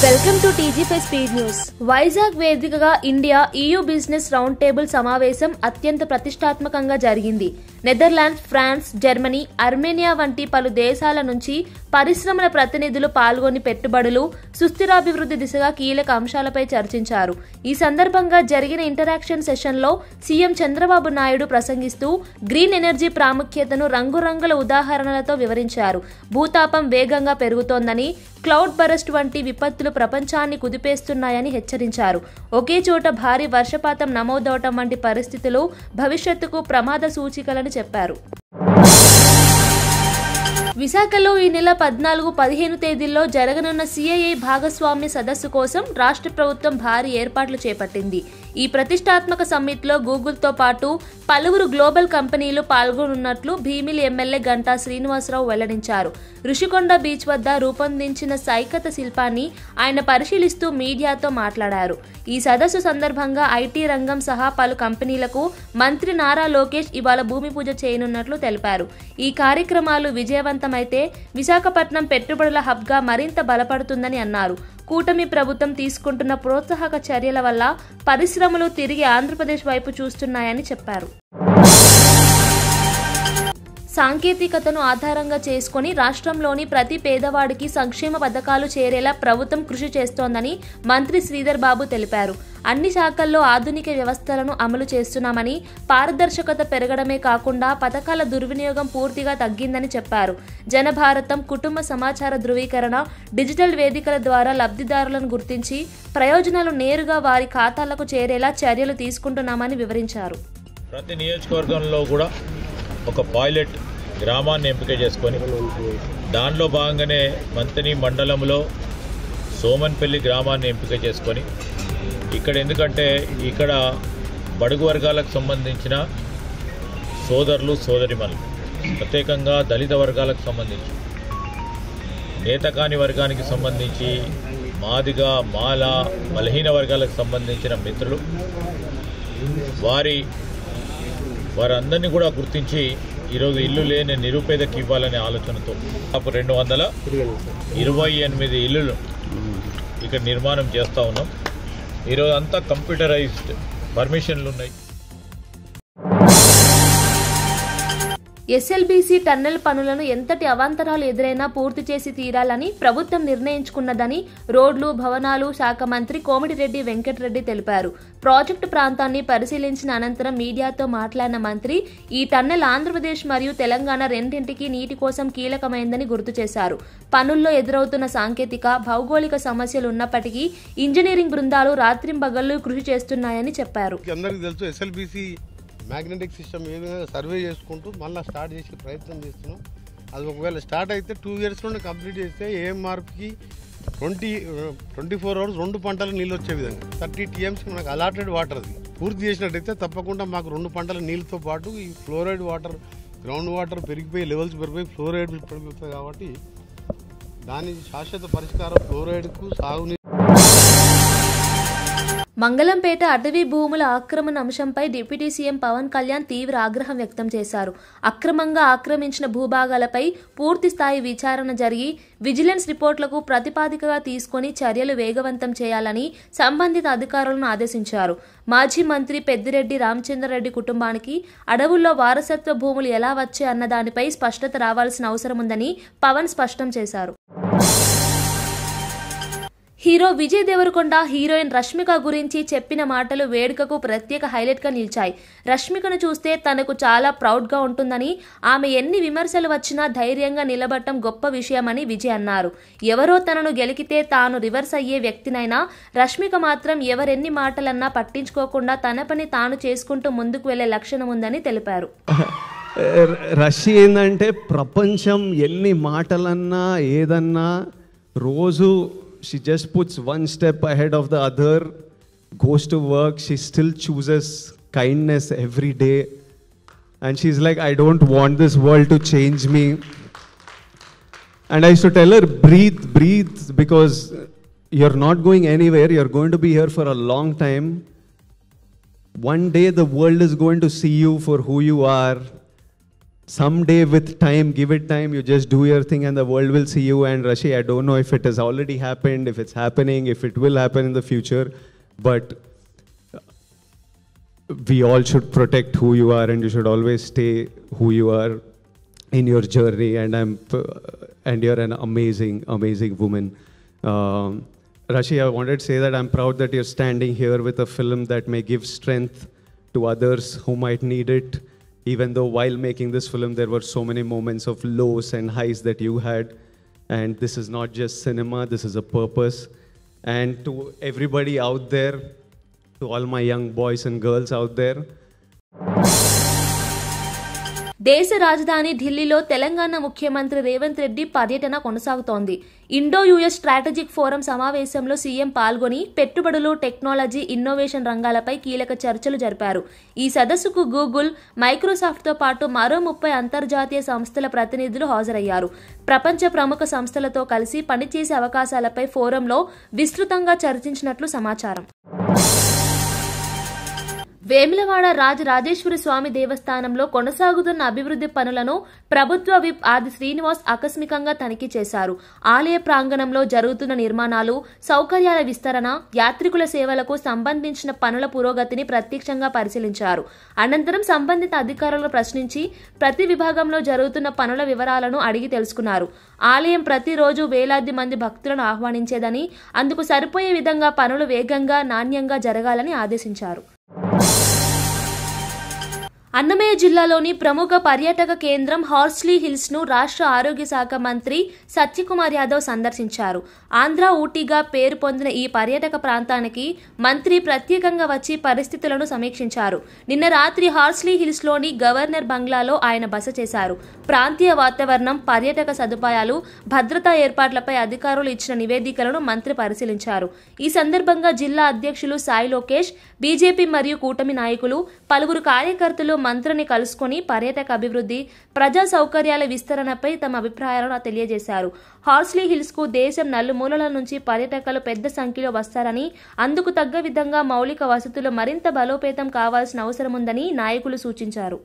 Welcome to TG five speed news. Vizag వేదికగా India EU business round table సమావేశం అత్యంత ప్రతిష్టాత్మకంగా జరిగింది. నెదర్లాండ్స్, ఫ్రాన్స్, జర్మనీ, అర్మేనియా వంటి పలు దేశాల నుంచి పరిశ్రమల ప్రతినిధులు పాల్గొని పెట్టుబడులు, సుస్థిరాభివృద్ధి దిశగా కీలక అంశాలపై చర్చించారు. ఈ సందర్భంగా జరిగిన ఇంటరాక్షన్ సెషన్లో సీఎం చంద్రబాబు నాయుడు ప్రసంగిస్తూ గ్రీన్ ఎనర్జీ ప్రాముఖ్యతను రంగురంగుల ఉదాహరణలతో వివరించారు. భూతాపం వేగంగా పెరుగుతోందని, క్లౌడ్ బరస్ట్ వంటి విపత్తులు ప్రపంచాన్ని కుదిపేస్తున్నాయని హెచ్చరించారు. ఒకే చోట భారీ వర్షపాతం నమోదవటం వంటి పరిస్థితులు భవిష్యత్తుకు ప్రమాద సూచికలని చెప్పారు. విశాఖలో ఈ నెల 14-15 తేదీల్లో జరగనున్న CII భాగస్వామ్య సదస్సు కోసం రాష్ట్ర ప్రభుత్వం భారీ ఏర్పాట్లు చేపట్టింది. ఈ ప్రతిష్టాత్మక సమ్మిట్లో గూగుల్తో పాటు పలువురు గ్లోబల్ కంపెనీలు పాల్గొనున్నట్లు భీమిలి ఎమ్మెల్యే గంటా శ్రీనివాసరావు వెల్లడించారు. ఋషికొండ బీచ్ వద్ద రూపొందించిన సైకత శిల్పాన్ని ఆయన పరిశీలిస్తూ మీడియాతో మాట్లాడారు. ఈ సదస్సు సందర్భంగా IT రంగం సహా పలు కంపెనీలకు మంత్రి నారా లోకేష్ ఇవాళ భూమి పూజ చేయనున్నట్లు తెలిపారు. ఈ కార్యక్రమాలు విజయవంతమైతే విశాఖపట్నం పెట్టుబడుల హబ్గా మరింత బలపడుతుందని అన్నారు. కూటమి ప్రభుత్వం తీసుకుంటున్న ప్రోత్సాహక చర్యల వల్ల పరిశ్రమలు తిరిగి ఆంధ్రప్రదేశ్ వైపు చూస్తున్నాయని చెప్పారు. సాంకేతికతను ఆధారంగా చేసుకుని రాష్ట్రంలోని ప్రతి పేదవాడికి సంక్షేమ పథకాలు చేరేలా ప్రభుత్వం కృషి చేస్తోందని మంత్రి శ్రీధర్ బాబు తెలిపారు. అన్ని శాఖల్లో ఆధునిక వ్యవస్థలను అమలు చేస్తున్నామని, పారదర్శకత పెరగడమే కాకుండా పథకాల దుర్వినియోగం పూర్తిగా తగ్గిందని చెప్పారు. జనభారతం, కుటుంబ సమాచార ధృవీకరణ, డిజిటల్ వేదికల ద్వారా లబ్ధిదారులను గుర్తించి ప్రయోజనాలు నేరుగా వారి ఖాతాలకు చేరేలా చర్యలు తీసుకుంటున్నామని వివరించారు. ప్రతి నియోజకవర్గంలో కూడా ఒక పైలట్ గ్రామాన్ని ఎంపిక చేసుకొని దానిలో భాగంగానే మంతని మండలంలో సోమన్పల్లి గ్రామాన్ని ఎంపిక చేసుకొని ఎందుకంటే ఇక్కడ బడుగు వర్గాలకు సంబంధించిన సోదరులు సోదరిమణులు, ప్రత్యేకంగా దళిత వర్గాలకు సంబంధించి, నేతకాని వర్గానికి సంబంధించి, మాదిగ, మాల, బలహీన వర్గాలకు సంబంధించిన మిత్రులు వారందరినీ కూడా గుర్తించి ఈరోజు ఇల్లు లేని నిరుపేదకి ఇవ్వాలనే ఆలోచనతో 228 ఇల్లులు ఇక్కడ నిర్మాణం చేస్తూ ఉన్నాం. ఈరోజు అంతా కంప్యూటరైజ్డ్ పర్మిషన్లు ఉన్నాయి. SLBC టన్నెల్ పనులను ఎంతటి అవాంతరాలు ఎదురైనా పూర్తి చేసి తీరాలని ప్రభుత్వం నిర్ణయించుకున్నదని రోడ్లు, భవనాలు శాఖ మంత్రి కోమటిరెడ్డి వెంకటరెడ్డి తెలిపారు. ప్రాజెక్టు ప్రాంతాన్ని పరిశీలించిన అనంతరం మీడియాతో మాట్లాడిన మంత్రి ఈ టన్నెల్ ఆంధ్రప్రదేశ్ మరియు తెలంగాణ రెండింటికి నీటి కోసం కీలకమైందని గుర్తు చేశారు. పనుల్లో ఎదురవుతున్న సాంకేతిక, భౌగోళిక సమస్యలు ఉన్నప్పటికీ ఇంజనీరింగ్ బృందాలు రాత్రింబగళ్లు కృషి చేస్తున్నాయని చెప్పారు. మ్యాగ్నెటిక్ సిస్టమ్ ఏ విధంగా సర్వే చేసుకుంటూ మళ్ళీ స్టార్ట్ చేసే ప్రయత్నం చేస్తున్నాం. అది ఒకవేళ స్టార్ట్ అయితే 2 ఇయర్స్లోనే కంప్లీట్ చేస్తే AMRPకి 24 అవర్స్ 2 పంటలు నీళ్ళు వచ్చే విధంగా 30 TMC మనకు అలాటెడ్ వాటర్ అది పూర్తి చేసినట్టయితే తప్పకుండా మాకు 2 పంటల నీళ్ళతో పాటు ఈ ఫ్లోరైడ్ వాటర్, గ్రౌండ్ వాటర్ పెరిగిపోయి లెవెల్స్ పెరిగిపోయి ఫ్లోరైడ్ పెరుగుతుంది. కాబట్టి దాని శాశ్వత పరిష్కారం ఫ్లోరైడ్కు సాగునీరు. మంగళంపేట అటవీ భూముల ఆక్రమణ అంశంపై డిప్యూటీ సీఎం పవన్ కళ్యాణ్ తీవ్ర ఆగ్రహం వ్యక్తం చేశారు. అక్రమంగా ఆక్రమించిన భూభాగాలపై పూర్తి స్థాయి విచారణ జరిగి విజిలెన్స్ రిపోర్టులకు ప్రతిపాదికగా తీసుకుని చర్యలు వేగవంతం చేయాలని సంబంధిత అధికారులను ఆదేశించారు. మాజీ మంత్రి పెద్దిరెడ్డి రామచంద్రారెడ్డి కుటుంబానికి అడవుల్లో వారసత్వ భూములు ఎలా వచ్చాయి అన్న దానిపై స్పష్టత రావాల్సిన అవసరం ఉందని పవన్ స్పష్టం చేశారు. హీరో విజయ్ దేవరకొండ హీరోయిన్ రష్మిక గురించి చెప్పిన మాటలు వేడుకకు ప్రత్యేక హైలైట్గా నిలిచాయి. రష్మికను చూస్తే తనకు చాలా ప్రౌడ్గా ఉంటుందని, ఆమె ఎన్ని విమర్శలు వచ్చినా ధైర్యంగా నిలబడటం గొప్ప విషయమని విజయ్ అన్నారు. ఎవరో తనను గెలికితే తాను రివర్స్ అయ్యే వ్యక్తినైనా రష్మిక మాత్రం ఎవరెన్ని మాటలన్నా పట్టించుకోకుండా తన పని తాను చేసుకుంటూ ముందుకు వెళ్లే లక్షణం ఉందని తెలిపారు. రష్మి ఏంటంటే ప్రపంచం ఎన్ని మాటలన్నా ఏదన్నా రోజు she just puts one step ahead of the other, goes to work, she still chooses kindness every day, and she's like, I don't want this world to change me. And I used to tell her, breathe, because you're not going anywhere, you're going to be here for a long time. One day the world is going to see you for who you are. someday with time, give it time, you just do your thing and the world will see you. And Rashi, I don't know if it has already happened, if it's happening, if it will happen in the future, but we all should protect who you are and you should always stay who you are in your journey. And you're an amazing, amazing woman. Rashi, I wanted to say that I'm proud that you're standing here with a film that may give strength to others who might need it. Even though while making this film, there were so many moments of lows and highs that you had. And this is not just cinema, this is a purpose. And to everybody out there, to all my young boys and girls out there, దేశ రాజధాని ఢిల్లీలో తెలంగాణ ముఖ్యమంత్రి రేవంత్ రెడ్డి పర్యటన కొనసాగుతోంది. Indo-US strategic forum సమావేశంలో CM పాల్గొని పెట్టుబడులు, technology, innovation రంగాలపై కీలక చర్చలు జరిపారు. ఈ సదస్సుకు గూగుల్, మైక్రోసాఫ్ట్తో పాటు మరో 30 అంతర్జాతీయ సంస్థల ప్రతినిధులు హాజరయ్యారు. ప్రపంచ ప్రముఖ సంస్థలతో కలిసి పనిచేసే అవకాశాలపై ఫోరంలో విస్తృతంగా చర్చించినట్లు సమాచారం. వేములవాడ రాజరాజేశ్వర స్వామి దేవస్థానంలో కొనసాగుతున్న అభివృద్ధి పనులను ప్రభుత్వ విప్ ఆది శ్రీనివాస్ ఆకస్మికంగా తనిఖీ చేశారు. ఆలయ ప్రాంగణంలో జరుగుతున్న నిర్మాణాలు, సౌకర్యాల విస్తరణ, యాత్రికుల సేవలకు సంబంధించిన పనుల పురోగతిని ప్రత్యక్షంగా పరిశీలించారు. అనంతరం సంబంధిత అధికారులను ప్రశ్నించి ప్రతి విభాగంలో జరుగుతున్న పనుల వివరాలను అడిగి తెలుసుకున్నారు. ఆలయం ప్రతిరోజు వేలాది మంది భక్తులను ఆహ్వానించేదని, అందుకు సరిపోయే విధంగా పనులు వేగంగా, నాణ్యంగా జరగాలని ఆదేశించారు. అన్నమయ్య జిల్లాలోని ప్రముఖ పర్యాటక కేంద్రం హార్స్లీ హిల్స్ ను రాష్ట్ర ఆరోగ్య శాఖ మంత్రి సత్యకుమార్ యాదవ్ సందర్శించారు. ఆంధ్ర ఊటీగా పేరు పొందిన ఈ పర్యాటక ప్రాంతానికి మంత్రి ప్రత్యేకంగా వచ్చి పరిస్థితులను సమీక్షించారు. నిన్న రాత్రి హార్స్లీ హిల్స్ లోని గవర్నర్ బంగ్లాలో ఆయన బస చేశారు. ప్రాంతీయ వాతావరణం, పర్యాటక సదుపాయాలు, భద్రతా ఏర్పాట్లపై అధికారులు ఇచ్చిన నివేదికలను మంత్రి పరిశీలించారు. ఈ సందర్భంగా జిల్లా అధ్యక్షులు సాయి లోకేష్, బీజేపీ మరియు కూటమి నాయకులు, పలువురు కార్యకర్తలు మంత్రిని కలుసుకుని పర్యాటక అభివృద్ధి, ప్రజా సౌకర్యాల విస్తరణపై తమ అభిప్రాయాలను తెలియజేశారు. హార్స్లీ హిల్స్ కు దేశం నలుమూలల నుంచి పర్యాటకులు పెద్ద సంఖ్యలో వస్తారని, అందుకు తగ్గ విధంగా మౌలిక వసతులు మరింత బలోపేతం కావాల్సిన అవసరం ఉందని నాయకులు సూచించారు.